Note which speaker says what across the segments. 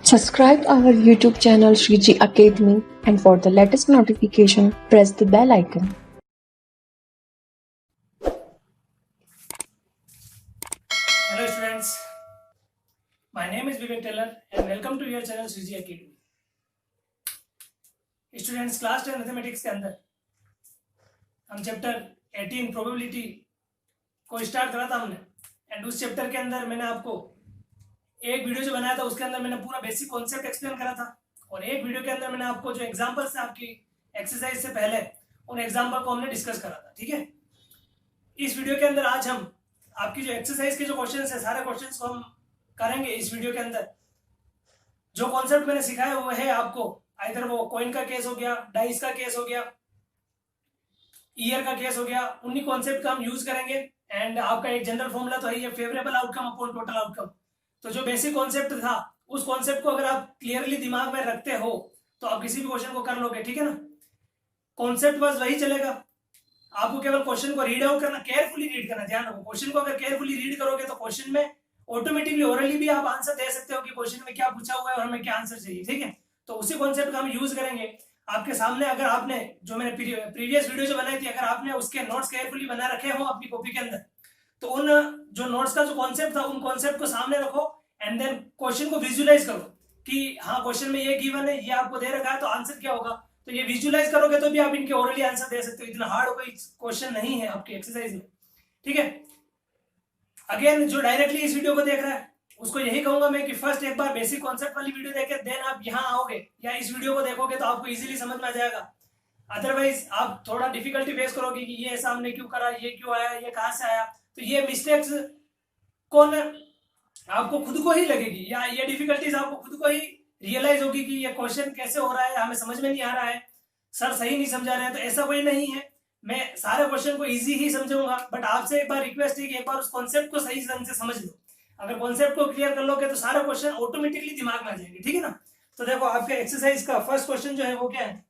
Speaker 1: Subscribe our YouTube channel Shriji Academy, and for the latest notification, press the bell icon.
Speaker 2: Hello students, my name is Vivek Taylor and welcome to your channel Shriji Academy. Students class 10 mathematics के अंदर हम chapter 18 probability को start करा था हमने। And उस chapter के अंदर मैंने आपको एक वीडियो जो बनाया था उसके अंदर मैंने पूरा बेसिक कॉन्सेप्ट एक्सप्लेन करा था, और एक वीडियो के अंदर मैंने आपको जो एग्जांपल्स थे आपकी एक्सरसाइज से पहले उन एग्जांपल को हमने डिस्कस करा था। ठीक है, इस वीडियो के अंदर आज हम आपकी जो एक्सरसाइज के जो क्वेश्चन है सारे क्वेश्चन को हम करेंगे। इस वीडियो के अंदर जो कॉन्सेप्ट मैंने सिखाया हुआ है आपको, इधर वो कॉइन का केस हो गया, डाइस का केस हो गया, ईयर का केस हो गया, उन्हीं कॉन्सेप्ट का हम यूज करेंगे। एंड आपका एक जनरल फॉर्मूला तो है ये favourable outcome upon total outcome. तो जो बेसिक कॉन्सेप्ट था उस कॉन्सेप्ट को अगर आप क्लियरली दिमाग में रखते हो तो आप किसी भी क्वेश्चन को कर लोगे। ठीक है ना, कॉन्सेप्ट बस वही चलेगा, आपको केवल क्वेश्चन को रीड आउट करना, केयरफुली रीड करना। ध्यान रखो, क्वेश्चन को अगर केयरफुली रीड करोगे तो क्वेश्चन में ऑटोमेटिकली ओरली भी आप आंसर दे सकते हो कि क्वेश्चन में क्या पूछा हुआ है और हमें क्या आंसर चाहिए। ठीक है, तो उसी कॉन्सेप्ट का हम यूज करेंगे आपके सामने। अगर आपने जो मैंने प्रीवियस वीडियो जो बनाई थी, अगर आपने उसके नोट्स केयरफुली बना रखे हो अपनी कॉपी के अंदर, तो उन जो नोट्स का जो कॉन्सेप्ट था उन कॉन्सेप्ट को सामने रखो एंड देन क्वेश्चन को विजुअलाइज करो कि हाँ क्वेश्चन में ये गिवन है, ये आपको दे रखा है, तो आंसर क्या होगा। तो ये विजुअलाइज करोगे तो भी आप इनके ओरली आंसर दे सकते हो। इतना हार्ड कोई क्वेश्चन नहीं है आपकी एक्सरसाइज में। ठीक है, अगेन जो डायरेक्टली इस वीडियो को देख रहा है उसको यही कहूंगा मैं कि फर्स्ट एक बार बेसिक कॉन्सेप्ट वाली वीडियो देखे, देन आप यहाँ आओगे या इस वीडियो को देखोगे तो आपको इजीली समझ में आ जाएगा। अदरवाइज आप थोड़ा डिफिकल्टी फेस करोगे कि ये सामने क्यों करा, ये क्यों आया, ये कहाँ से आया। तो ये मिस्टेक्स कौन आपको खुद को ही लगेगी, या ये डिफिकल्टीज आपको खुद को ही रियलाइज होगी कि ये क्वेश्चन कैसे हो रहा है, हमें समझ में नहीं आ रहा है, सर सही नहीं समझा रहे हैं। तो ऐसा कोई नहीं है, मैं सारे क्वेश्चन को इजी ही समझाऊंगा, बट आपसे एक बार रिक्वेस्ट है कि एक बार उस कॉन्सेप्ट को सही ढंग से समझ लो। अगर कॉन्सेप्ट को क्लियर कर लोगे तो सारे क्वेश्चन ऑटोमेटिकली दिमाग में आ जाएंगे। ठीक है ना, तो देखो आपके एक्सरसाइज का फर्स्ट क्वेश्चन जो है वो क्या है,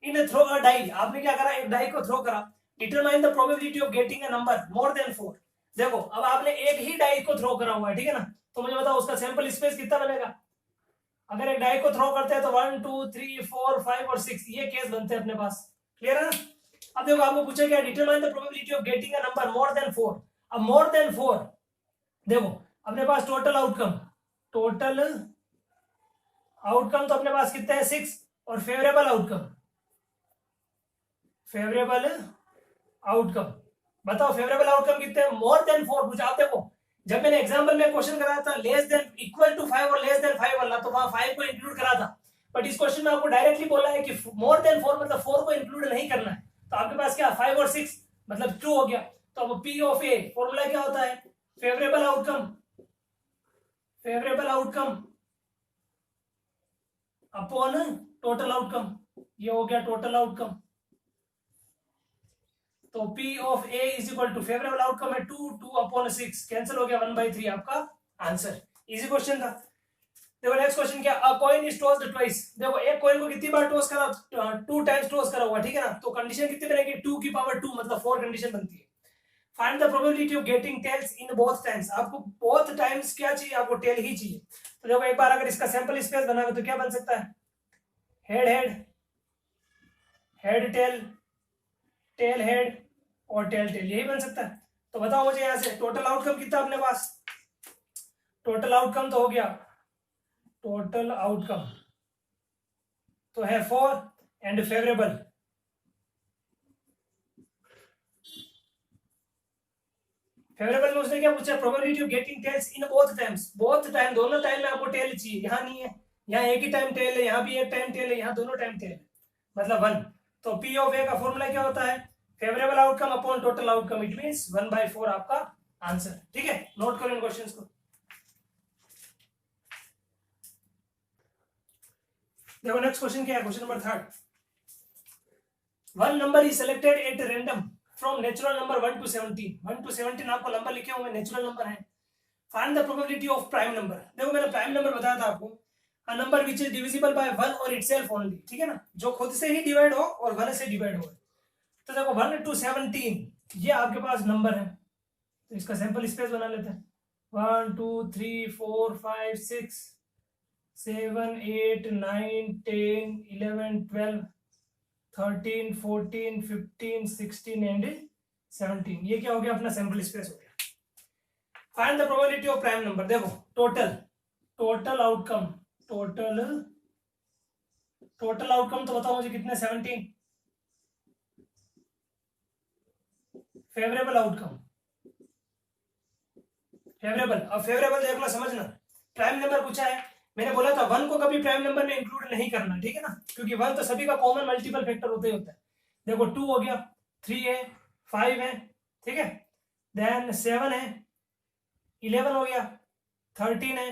Speaker 2: इन थ्रो अ डाई। आपने क्या करा, एक डाई को थ्रो करा, determine the probability of getting a number more than 4। देखो अब आपने एक ही डाई को थ्रो करा हुआ है, ठीक है ना, तो मुझे बताओ उसका सैंपल स्पेस कितना बनेगा। अगर एक डाई को थ्रो करते हैं तो 1 2 3 4 5 और 6 ये केस बनते हैं अपने पास। क्लियर है ना। अब देखो आपको पूछा क्या, determine the probability of getting a number more than 4। अब मोर देन 4 देखो अपने पास टोटल आउटकम तो अपने पास कितना है 6, और फेवरेबल आउटकम बताओ फेवरेबल आउटकम कितने हैं, मोर देन 4 पूछा। आप देखो जब मैंने एग्जांपल में क्वेश्चन कराया था लेस देन इक्वल टू 5 और लेस देन 5 वाला, तो वहां 5 को इंक्लूड करा था, बट इस क्वेश्चन में आपको डायरेक्टली बोला है कि मोर देन 4 मतलब 4 को इंक्लूड नहीं करना है। तो आपके पास क्या 5 और 6 मतलब 2 हो गया। तो अब पी ऑफ ए फॉर्मूला क्या होता है, favourable outcome upon total outcome. ये हो गया टोटल आउटकम। तो P of A is equal to favourable outcome है 2/6, कैंसिल हो गया 1/3 आपका आंसर। इजी क्वेश्चन था। देखो नेक्स्ट क्वेश्चन क्या, अ कॉइन इज टॉस्ड ट्वाइस। देखो एक कॉइन को कितनी बार टॉस करा, 2 टाइम्स टॉस करा हुआ, ठीक है ना, तो कंडीशन कितनी बनेगी 2 की पावर 2 मतलब 4 कंडीशन बनती है। Find the probability of getting tails in both times. आपको बोथ टाइम्स क्या चाहिए, आपको टेल ही चाहिए। तो देखो एक बार अगर इसका सैंपल स्पेस बनाओगे तो क्या बन सकता है, हेड टेल, टेल हेड और टेल टेल, यही बन सकता है। तो बताओ मुझे यहां से टोटल आउटकम कितना अपने पास, टोटल आउटकम तो हो गया, टोटल आउटकम तो है 4 एंड फेवरेबल में उसने क्या पूछा, probability of getting tails in both times. Both time दोनों टाइम में आपको टेल चाहिए, यहाँ नहीं है, यहाँ एक ही टाइम टेल है, यहाँ भी एक टाइम टेल है, यहाँ दोनों टाइम टेल है मतलब 1। तो पी ऑफ ए का फॉर्मूला क्या होता है, favourable outcome upon total outcome, it means 1/4 आपका आंसर। ठीक है, नोट करो इन क्वेश्चंस को। देखो नेक्स्ट क्वेश्चन क्या है, question number 3। One number is selected at random from natural number 1 to 17। 1 to 17 आपको नंबर लिखे हुए नेचुरल नंबर है। Find the probability of prime number. देखो मैंने प्राइम नंबर बताया था आपको, a number which is divisible by 1 और इटसेल्फ ओनली। ठीक है ना, जो खुद से ही डिवाइड हो और 1 से डिवाइड हो। तो देखो 1 to 17 ये आपके पास नंबर है, तो इसका सैंपल स्पेस बना लेते हैं। 1 2 3 4 5 6 7 8 9 10 11 12 13 14 15 16 एंड 17। ये क्या हो गया? अपना सैंपल स्पेस हो गया। Find the probability of prime number. देखो टोटल आउटकम, टोटल आउटकम तो बताओ मुझे कितने? 17। Favourable outcome, favourable. अब फेवरेबल देखना, समझना। प्राइम नंबर पूछा है, मैंने बोला था 1 को कभी प्राइम नंबर में इंक्लूड नहीं करना, ठीक है ना, क्योंकि 1 तो सभी का कॉमन मल्टीपल फैक्टर होता ही होता है। देखो 2 हो गया, 3 है, 5 है, ठीक है, देन 7 है, 11 हो गया, 13 है,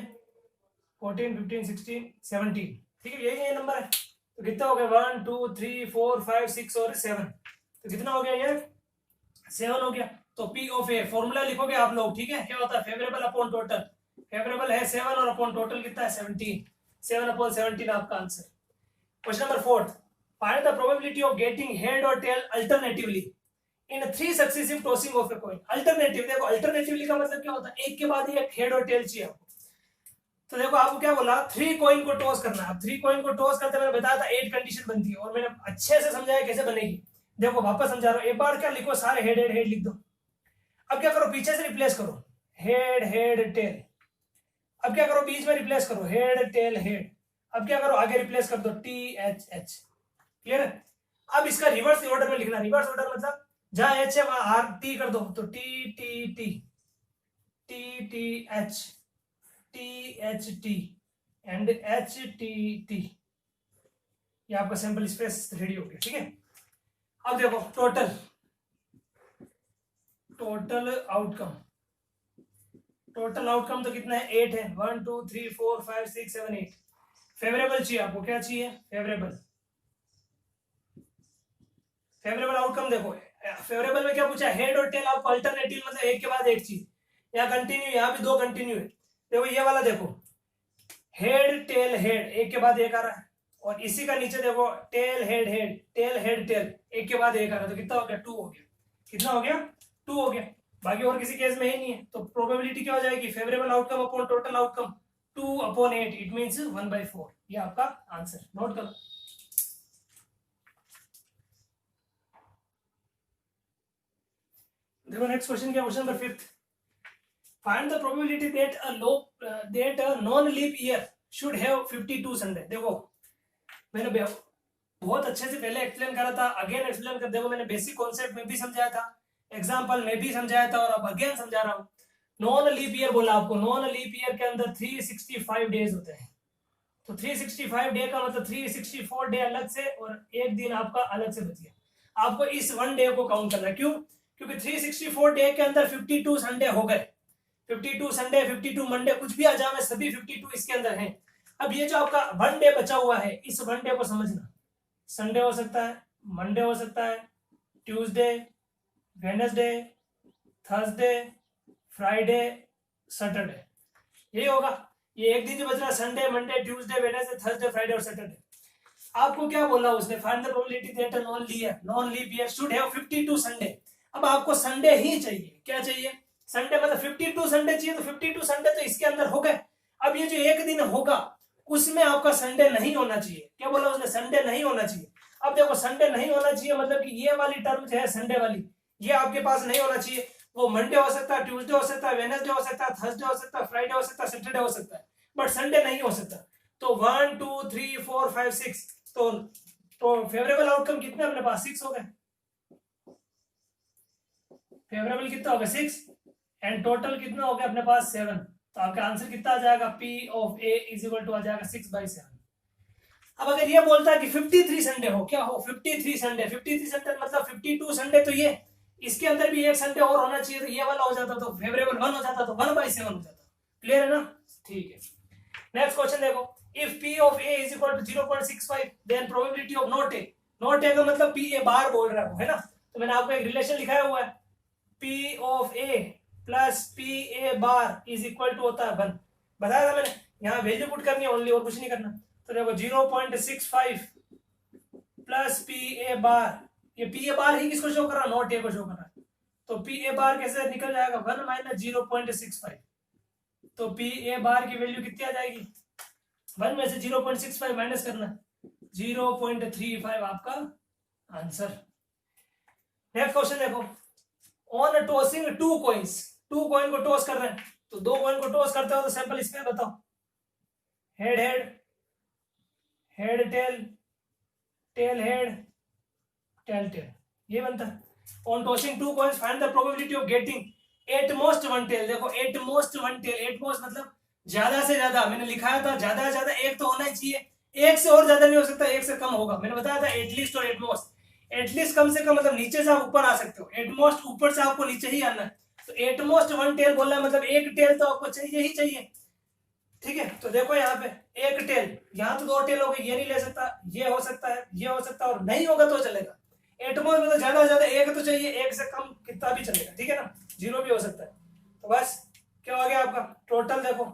Speaker 2: 14 15 16 17, ठीक है, यही नंबर है। तो कितना हो गया? 1 2 3 4 5 6 और 7, तो कितना हो गया? ये 7 हो गया। तो P ऑफ ए फॉर्मूला लिखोगे आप लोग, ठीक है, क्या होता है? Favourable upon total. फेवरेबल है 7 और अपॉन टोटल कितना है? 17। 7 अपॉन 17 आपका answer. Question number 4, find the probability of getting head और tail alternatively in 3 successive tossing of a coin. Alternative, देखो अल्टरनेटिवली का मतलब क्या होता है? एक के बाद एक हेड और टेल चाहिए आपको। तो देखो आपको क्या बोला? 3 कॉइन को टॉस करना है। अब 3 कॉइन को टॉस करते मैंने बताया था 8 कंडीशन बनती है, और मैंने अच्छे से समझाया कैसे बनेगी। देखो वापस समझा रहा हूं, एक बार क्या लिखो, सारे हेड हेड हेड लिख दो। अब क्या करो? पीछे से रिप्लेस करो, हेड हेड टेल। अब क्या करो? बीच में रिप्लेस करो, हेड टेल हेड। अब क्या करो? आगे रिप्लेस कर दो, टी एच एच। क्लियर है? अब इसका रिवर्स ऑर्डर में लिखना। रिवर्स ऑर्डर मतलब जहां एच है वहां आर टी कर दो, तो T T T T T H T H T and H T T. ये आपका सैंपल स्पेस रेडी हो गया, ठीक है। अब देखो टोटल आउटकम, टोटल आउटकम तो कितना है? 8 है। 1 2 3 4 5 6 7 8। फेवरेबल चाहिए आपको, क्या चाहिए? फेवरेबल। फेवरेबल आउटकम देखो, फेवरेबल में क्या पूछा? हेड और टेल आपको अल्टरनेटिव, मतलब एक के बाद एक चीज। यहाँ कंटिन्यू, यहाँ भी 2 कंटिन्यू है। देखो ये वाला देखो, हेड टेल हेड, एक के बाद एक आ रहा है, और इसी का नीचे देखो tail head head, tell head tell, एक के बाद एक आ रहा है। तो कितना हो गया? 2 हो गया। कितना हो गया? 2 हो गया। बाकी और किसी केस में ही नहीं है। तो प्रोबेबिलिटी क्या हो जाएगी? Favourable outcome upon total outcome, 2 upon 8, it means 1/4। ये आपका आंसर, नोट करो। देखो नेक्स्ट क्वेश्चन क्या? Question number 5, find the probability that a non leap year should have 52 Sunday. देखो मैंने बहुत अच्छे से पहले एक्सप्लेन करा था, अगेन एक्सप्लेन कर। देखो मैंने बेसिक कॉन्सेप्ट में भी समझाया था, एग्जांपल में भी समझाया था, और अब अगेन समझा रहा हूं। नॉन लीप ईयर बोला आपको, नॉन लीप ईयर के अंदर 365 डेज होते हैं। तो 365 डे का मतलब 364 डे अलग से और एक दिन आपका अलग से बच गया। आपको इस 1 डे को काउंट करना है। क्यों? क्योंकि 364 डे के अंदर 52 संडे हो गए। 52 संडे, 52 मंडे, कुछ भी आ जाए, सभी 52 इसके अंदर हैं। अब ये जो आपका 1 डे बचा हुआ है, इस 1 डे को समझना। संडे हो सकता है, मंडे हो सकता है, Tuesday, Wednesday, Thursday, Friday, Saturday, यही होगा। ये एक दिन जो बच रहा है, Sunday Monday Tuesday Wednesday Thursday Friday और सैटरडे। आपको क्या बोला उसने? Find the probability that a non leap year should have 52 Sunday. अब आपको संडे ही चाहिए। क्या चाहिए? संडे, मतलब 52 संडे चाहिए। तो 52 संडे तो इसके अंदर हो गए। अब ये जो एक दिन होगा उसमें आपका संडे नहीं होना चाहिए। क्या बोला उसने? संडे नहीं होना चाहिए। अब देखो संडे नहीं होना चाहिए मतलब कि ये वाली टर्म जो है संडे वाली, ये आपके पास नहीं होना चाहिए। वो मंडे हो सकता है, ट्यूसडे हो सकता है, वेडनेसडे हो सकता है, थर्सडे हो सकता है, फ्राइडे हो सकता है, सैटरडे हो सकता है, बट संडे नहीं हो सकता। तो 1 2 3 4 5 6, तो फेवरेबल आउटकम कितने अपने पास? 6 हो गए। फेवरेबल कितना हो गया? 6, एंड टोटल कितना हो गया अपने पास? 7। तो आपका आंसर कितना आ जाएगा? P of A is equal to आ जाएगा 6/7। अब अगर ये बोलता है कि 53 संडे हो, क्या हो? 53 संडे, 53 संडे मतलब 52 संडे, तो ये इसके अंदर भी एक संडे और होना चाहिए। तो ये वाला हो जाता, तो फेवरेबल 1 हो जाता, तो 1/7 हो जाता। क्लियर है ना? ठीक है। नेक्स्ट क्वेश्चन देखो, if P of A is equal to 0.65 then probability of not A। Not A का मतलब PA बार बोल रहा है ना। तो मैंने आपको एक रिलेशन लिखाया हुआ है, P of A plus PA bar is equal to होता है 1। बताया था मैंने, यहाँ वैल्यू पुट करनी है ओनली, और कुछ नहीं करना। तो देखो 0.65 प्लस PA बार, ये PA बार ही किसको शो कर रहा है? नॉट A को शो कर रहा है। तो PA बार कैसे निकल जाएगा? 1 - 0.65। तो PA बार की वैल्यू कितनी आ जाएगी? 1 में से 0.65 माइनस करना, 0.35 आपका आंसर। नेक्स्ट क्वेश्चन देखो, ऑन टॉसिंग 2 कॉइन्स, 2 कॉइन को टॉस कर रहे हैं, तो 2 कॉइन को टॉस करते हो तो सैंपल इसमें बताओ, head head, head tail, tail head, tail tail, ये बनता है। On tossing 2 coins find the probability of getting at most 1 tail. देखो एटमोस्ट 1 टेल, एटमोस्ट मतलब ज्यादा से ज्यादा, मैंने लिखाया था ज्यादा से ज्यादा एक तो होना ही चाहिए, एक से और ज्यादा नहीं हो सकता, एक से कम होगा। मैंने बताया था एटलीस्ट और एटमोस्ट, एटलीस्ट कम से कम मतलब नीचे से आप ऊपर आ सकते हो, एटमोस्ट ऊपर से आपको नीचे ही आना है। तो एटमोस्ट 1 टेल बोलना है मतलब एक टेल तो आपको चाहिए ही चाहिए, ठीक है। तो देखो यहाँ पे एक टेल, यहाँ तो 2 टेल हो गए, ये नहीं ले सकता, ये हो सकता है, ये हो सकता है, और नहीं होगा तो चलेगा। एटमोस्ट मतलब ज्यादा से ज्यादा एक तो चाहिए, एक से कम कितना भी चलेगा, ठीक है ना, 0 भी हो सकता है। तो बस क्या हो गया आपका टोटल, देखो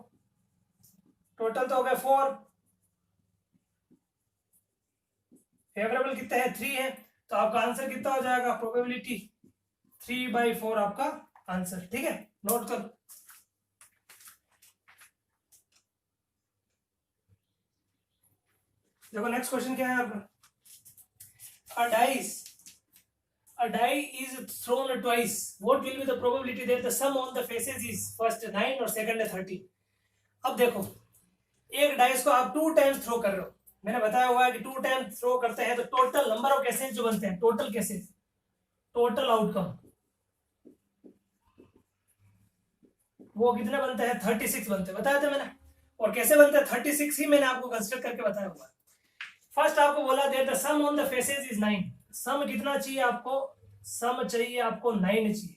Speaker 2: टोटल तो हो गया 4, फेवरेबल कितने हैं 3 है, तो आपका आंसर कितना हो जाएगा, प्रोबेबिलिटी 3/4 आपका आंसर, ठीक है, नोट कर। देखो नेक्स्ट क्वेश्चन क्या है आपका, a die is thrown twice, what will be the probability that the sum on the faces is first 9 और second 30। अब देखो एक डाइस को आप 2 टाइम्स थ्रो कर रहे हो, मैंने बताया हुआ है कि 2 टाइम्स थ्रो करते हैं तो टोटल नंबर ऑफ केसेस जो बनते हैं, टोटल केसेस, टोटल आउटकम वो कितने बनते हैं, 36 बनते हैं, बताया था मैंने। और कैसे बनते हैं 36 ही मैंने आपको कंसिडर करके बताया हुआ है। फर्स्ट आपको बोला देता है सम ऑन द फेसेस इज 9, सम कितना चाहिए आपको, सम चाहिए आपको 9 चाहिए।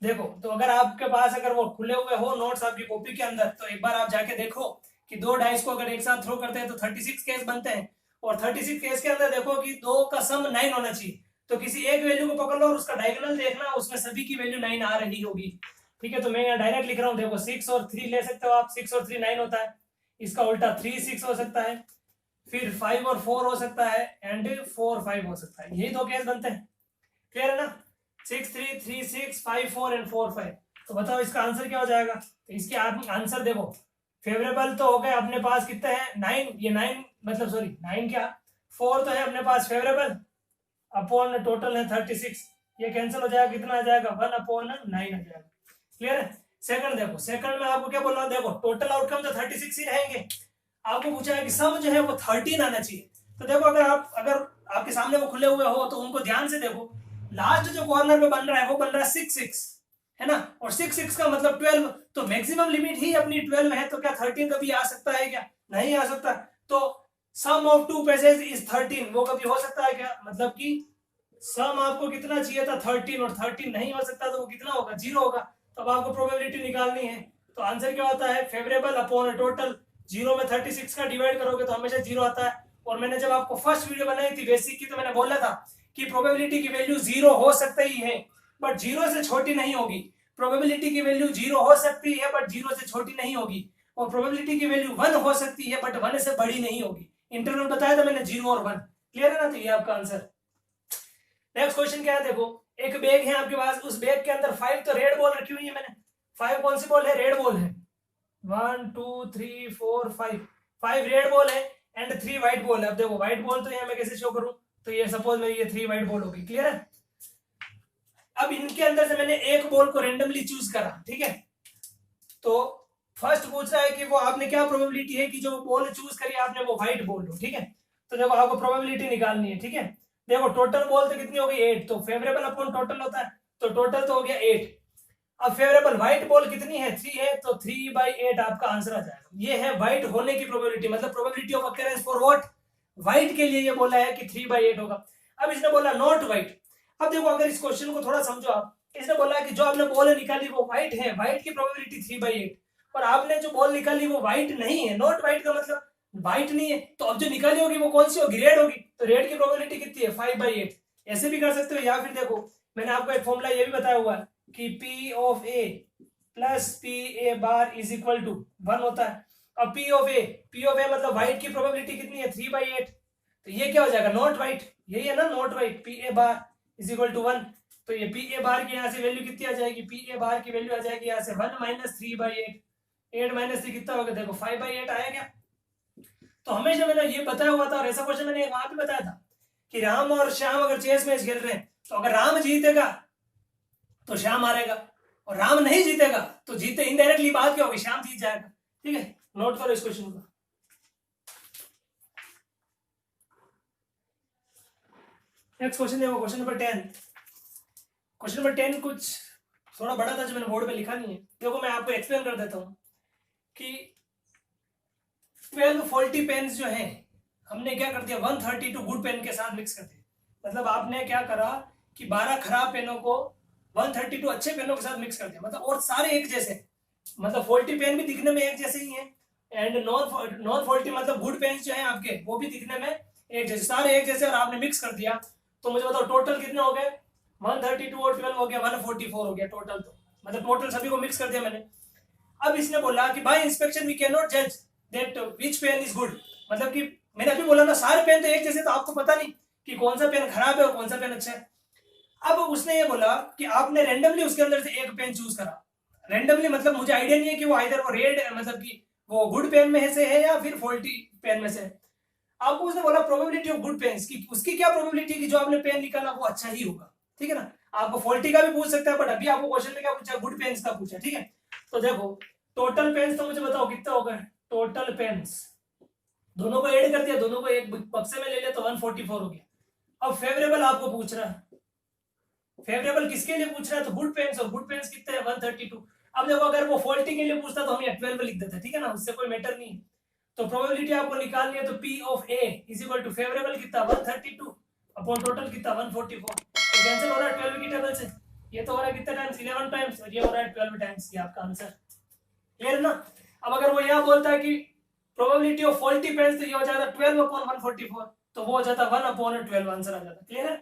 Speaker 2: देखो तो अगर आपके पास अगर वो खुले हुए हो नोट्स आपकी कॉपी के अंदर, तो एक बार आप जाके देखो कि 2 डाइस को अगर एक साथ थ्रो करते हैं तो 36 केस बनते हैं, और 36 केस के अंदर देखो कि 2 का सम 9 होना चाहिए, तो किसी एक वैल्यू को पकड़ लो और उसका डायगोनल देखना, उसमें सभी की वैल्यू 9 आ रही होगी, ठीक है। तो मैं यहाँ डायरेक्ट लिख रहा हूँ, देखो 6 और 3 ले सकते हो आप, 6 और 3 9 होता है, इसका उल्टा 3 6 हो सकता है, फिर 5 और 4 हो सकता है, एंड 4 5 हो सकता है, यही 2 केस बनते हैं, क्लियर है ना, 6 3 3 6 5 4 एंड 4 5। तो बताओ इसका आंसर क्या हो जाएगा, तो इसके आंसर देखो फेवरेबल तो हो गए अपने पास कितने हैं 9, ये 9 मतलब सॉरी 9 क्या 4 तो है अपने पास फेवरेबल, अपॉन टोटल है 36, ये कैंसिल हो जाएगा, कितना आ जाएगा 1/9 आ जाएगा, क्लियर है। सेकंड देखो, सेकंड में आपको क्या बोलना है, देखो टोटल आउटकम तो 36 ही रहेंगे, आपको पूछा है कि सम जो है वो 13 आना चाहिए। तो देखो अगर आपके सामने वो खुले हुए हो तो उनको ध्यान से देखो, लास्ट जो कॉर्नर में बन रहा है वो बन रहा है 6 6 है ना, और 6 6 का मतलब 12, तो मैक्सिमम लिमिट ही अपनी 12 है, तो क्या 13 कभी आ सकता है क्या, नहीं आ सकता। तो सम ऑफ 2 पैसेज इज 13, वो कभी हो सकता है क्या, मतलब कि सम आपको कितना चाहिए था 13, और 13 नहीं हो सकता, तो वो कितना होगा 0 होगा। तो अब आपको प्रोबेबिलिटी निकालनी है, तो आंसर क्या होता है फेवरेबल अपॉन टोटल, 0 में 36 का डिवाइड करोगे तो हमेशा 0 आता है। और मैंने जब आपको फर्स्ट वीडियो बनाई थी बेसिक की, तो मैंने बोला था कि प्रोबेबिलिटी की वैल्यू 0 हो सकता ही है, बट 0 से छोटी नहीं होगी। प्रोबेबिलिटी की वैल्यू 0 हो सकती है बट 0 से छोटी नहीं होगी, और प्रोबेबिलिटी की वैल्यू 1 हो सकती है बट 1 से बड़ी नहीं होगी। इंटरवल बताया था मैंने 0 और 1, क्लियर है ना, तो ये आपका आंसर। नेक्स्ट क्वेश्चन क्या है, देखो एक बैग है आपके पास, उस बैग के अंदर 5 तो रेड बॉल रखी हुई है मैंने, 5 कौन सी बॉल है, रेड बॉल है, 1 2 3 4 5 रेड बॉल है एंड 3 व्हाइट बॉल है। अब देखो व्हाइट बॉल तो यहाँ मैं कैसे शो करूं, तो ये सपोज मेरी ये 3 व्हाइट बॉल होगी, क्लियर है। अब इनके अंदर से मैंने एक बॉल को रेंडमली चूज करा, ठीक है। तो फर्स्ट पूछ रहा है कि वो आपने क्या प्रोबेबिलिटी है कि जो बॉल चूज करी आपने वो व्हाइट बॉल हो, ठीक है। तो देखो आपको प्रोबेबिलिटी निकालनी है, ठीक है। देखो टोटल बॉल तो कितनी हो गई 8, तो फेवरेबल अपॉन टोटल होता है, तो टोटल तो हो गया 8। अब फेवरेबल व्हाइट बॉल कितनी है 3 है, तो 3/8 आपका आंसर आ जाएगा। ये है व्हाइट होने की प्रोबेबिलिटी, मतलब probability of occurrence for what, white के लिए ये बोला है कि 3/8 होगा। अब इसने बोला नॉट व्हाइट। अब देखो अगर इस क्वेश्चन को थोड़ा समझो आप, इसने बोला कि जो आपने बॉल निकाली वो व्हाइट है, व्हाइट की प्रोबेबिलिटी 3/8, और आपने जो बॉल निकाली वो व्हाइट नहीं है, नॉट व्हाइट का मतलब व्हाइट नहीं है, तो अब जो निकाली होगी वो कौन सी होगी, रेड होगी, तो रेड की प्रोबेबिलिटी कितनी है 5/8। ऐसे भी कर सकते हो, या फिर देखो मैंने आपको एक फॉर्मूला ये भी बताया हुआ है कि P of A plus PA bar is equal to 1 होता है। अब P of A मतलब व्हाइट की प्रोबेबिलिटी कितनी है 3/8, तो ये क्या हो जाएगा नॉट व्हाइट, यही है ना not white, PA bar is equal to 1। तो ये PA बार की यहाँ से वैल्यू कितनी आ जाएगी, PA बार की वैल्यू आ जाएगी यहाँ से 1 - 3/8, 8 - 3 कितना होगा, देखो 5/8 आया क्या, तो हमेशा मैंने ये बताया हुआ था, और ऐसा क्वेश्चन मैंने वहां भी बताया था कि राम और श्याम अगर चेस मैच खेल रहे हैं तो अगर राम जीतेगा तो श्याम हारेगा, और राम नहीं जीतेगा तो जीते इनडायरेक्टली बात क्या होगी, श्याम जीत जाएगा। ठीक है, नोट करो इस क्वेश्चन को। नेक्स्ट क्वेश्चन देखो, क्वेश्चन नंबर 10। क्वेश्चन नंबर 10 कुछ थोड़ा बड़ा था जो मैंने बोर्ड पे लिखा नहीं है। देखो मैं आपको एक्सप्लेन कर देता हूँ कि 12 फॉल्टी पेन्स जो हैं हमने क्या कर दिया, 132 गुड पेन के साथ मिक्स कर दिया। मतलब आपने क्या करा कि 12 खराब पेनों को 132 अच्छे पेनों के साथ मिक्स कर दिया, मतलब और सारे एक जैसे, मतलब फॉल्टी पेन भी दिखने में एक जैसे ही है, एंड नॉन फॉल्टी मतलब गुड पेन जो है आपके वो भी दिखने में एक जैसे, सारे एक जैसे, और आपने मिक्स कर दिया। तो मुझे बताओ टोटल कितने हो गए, 132 और 12 हो गया 144 हो गया टोटल। तो मतलब टोटल सभी को मिक्स कर दिया मैंने। अब इसने बोला कि by inspection we can not जज that which pen is good, मतलब कि मैंने अभी बोला ना सारे पेन तो एक जैसे, तो आपको पता नहीं कि कौन सा पेन खराब है और कौन सा पेन अच्छा है। अब उसने ये बोला कि आपने रैंडमली उसके अंदर से एक पेन चूज करा, रैंडमली मतलब मुझे आइडिया नहीं है कि वो आइदर वो रेड मतलब कि वो गुड पेन में से है या फिर फॉल्टी पेन में से है। आपको उसने बोला प्रोबेबिलिटी ऑफ गुड पेन्स की, उसकी क्या प्रोबेबिलिटी कि जो आपने पेन निकाला वो अच्छा ही होगा। ठीक है ना, आपको फॉल्टी का भी पूछ सकता है, बट अभी आपको क्वेश्चन में क्या पूछा, गुड पेन्स का पूछा। ठीक है, तो देखो टोटल पेन्स तो मुझे बताओ कितना होगा, टोटल पेन्स दोनों को ऐड कर दिया, दोनों को एक बक्से में ले लिया तो 144 हो गया। अब फेवरेबल आपको पूछ रहा है, फेवरेबल किसके लिए पूछ रहा है, तो गुड पेन्स, और गुड पेन्स कितने हैं 132। अब देखो अगर वो फॉल्टी के लिए पूछता तो हम 12 लिख देते, ठीक है ना, उससे कोई मैटर नहीं है। तो प्रोबेबिलिटी आपको निकालनी है, तो P of A is equal to favourable कितना 132 अपॉन टोटल कितना 144, तो कैंसिल हो रहा है 12 की टेबल से, ये तो हो रहा है कितना टाइम्स 11 टाइम्स, और ये हो रहा है 12 टाइम्स, ये आपका आंसर। क्लियर ना। अब अगर वो यह बोलता है कि प्रोबेबिलिटी ऑफ फॉल्टी पेन्स, तो ये हो जाता 12 अपॉन 144, तो वो हो जाता 1 अपॉन 12, आंसर आ जाता। क्लियर है।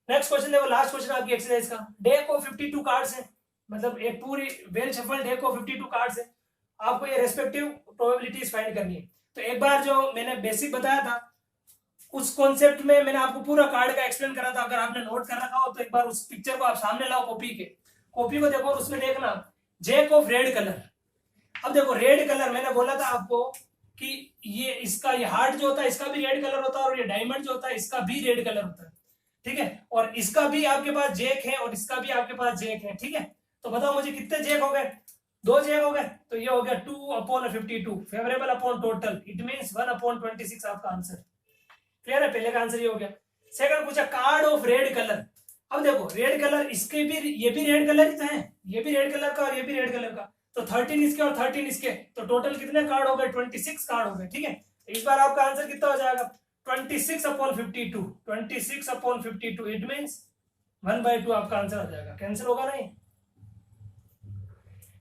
Speaker 2: नेक्स्ट क्वेश्चन देखो, लास्ट क्वेश्चन आपकी एक्सरसाइज का। डेक ऑफ 52 कार्ड्स है, मतलब एक पूरी well shuffle deck of 52 cards है, आपको ये रेस्पेक्टिव प्रोबेबिलिटीज फाइंड करनी है। तो एक बार जो मैंने बेसिक बताया था उस कॉन्सेप्ट में मैंने आपको पूरा कार्ड का एक्सप्लेन करा था, अगर आपने नोट कर रखा हो तो एक बार उस पिक्चर को आप सामने लाओ, कॉपी को देखो और उसमें देखना जैक ऑफ रेड कलर। अब देखो रेड कलर मैंने बोला था आपको कि ये इसका ये हार्ट जो होता है इसका भी रेड कलर होता है, और ये डायमंड जो होता है इसका भी रेड कलर होता है। ठीक है, और इसका भी आपके पास जैक है और इसका भी आपके पास जैक है। ठीक है, तो बताओ मुझे कितने जैक हो गए, 2 जैक हो गए, तो ये हो गया 2 upon 52 favourable upon total, it means 1 upon 26 आपका आंसर। क्लियर है, पहले का आंसर ये हो गया। सेकंड पूछा कार्ड ऑफ रेड कलर। अब देखो रेड कलर इसके भी, ये भी रेड कलर ही तो है, ये भी रेड कलर का और ये भी रेड कलर का, तो 13 इसके और 13 इसके, तो टोटल कितने कार्ड हो गए 26 कार्ड हो गए। ठीक है, तो इस बार आपका आंसर कितना हो जाएगा 26 अपॉन 52, 26 अपॉन 52, इट मींस 1/2 आपका आंसर आ जाएगा। कैंसिल होगा नहीं।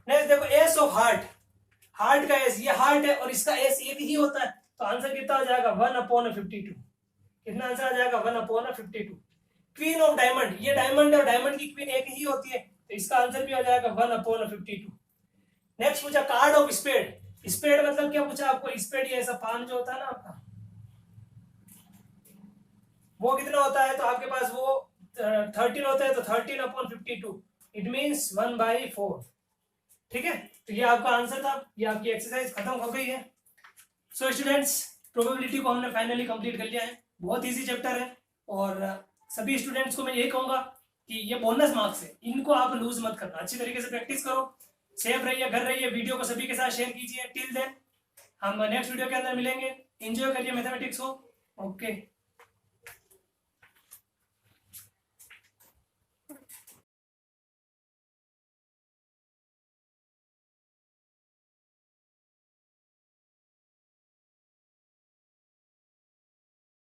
Speaker 2: नेक्स्ट देखो एस ऑफ हार्ट, हार्ट का एस, ये हार्ट है और इसका एस एक ही होता है, तो आंसर कितना आ जाएगा 1 अपॉन 52, कितना आंसर आ जाएगा 1 अपॉन 52। क्वीन ऑफ डायमंड, ये डायमंड है और डायमंड की क्वीन एक ही होती है, तो इसका आंसर भी आ जाएगा 1 अपॉन 52। नेक्स्ट पूछा कार्ड ऑफ स्पेड, स्पेड मतलब क्या पूछा आपको, स्पेड ये ऐसा पाम जो होता है ना आपका, वो कितना होता है, तो आपके पास वो 13 होता है, तो 13 अपॉन 52, इट मींस 1/4। ठीक है, तो ये आपका आंसर था, ये आपकी एक्सरसाइज खत्म हो गई है। सो स्टूडेंट्स, प्रोबेबिलिटी को हमने फाइनली कंप्लीट कर लिया है, बहुत इजी चैप्टर है, और सभी स्टूडेंट्स को मैं यही कहूंगा कि ये बोनस मार्क्स है, इनको आप लूज मत करना, अच्छी तरीके से प्रैक्टिस करो, सेफ रहिए, घर रहिए, वीडियो को सभी के साथ शेयर कीजिए। टिल देन हम नेक्स्ट वीडियो के अंदर मिलेंगे, एंजॉय करिए मैथमेटिक्स को। ओके।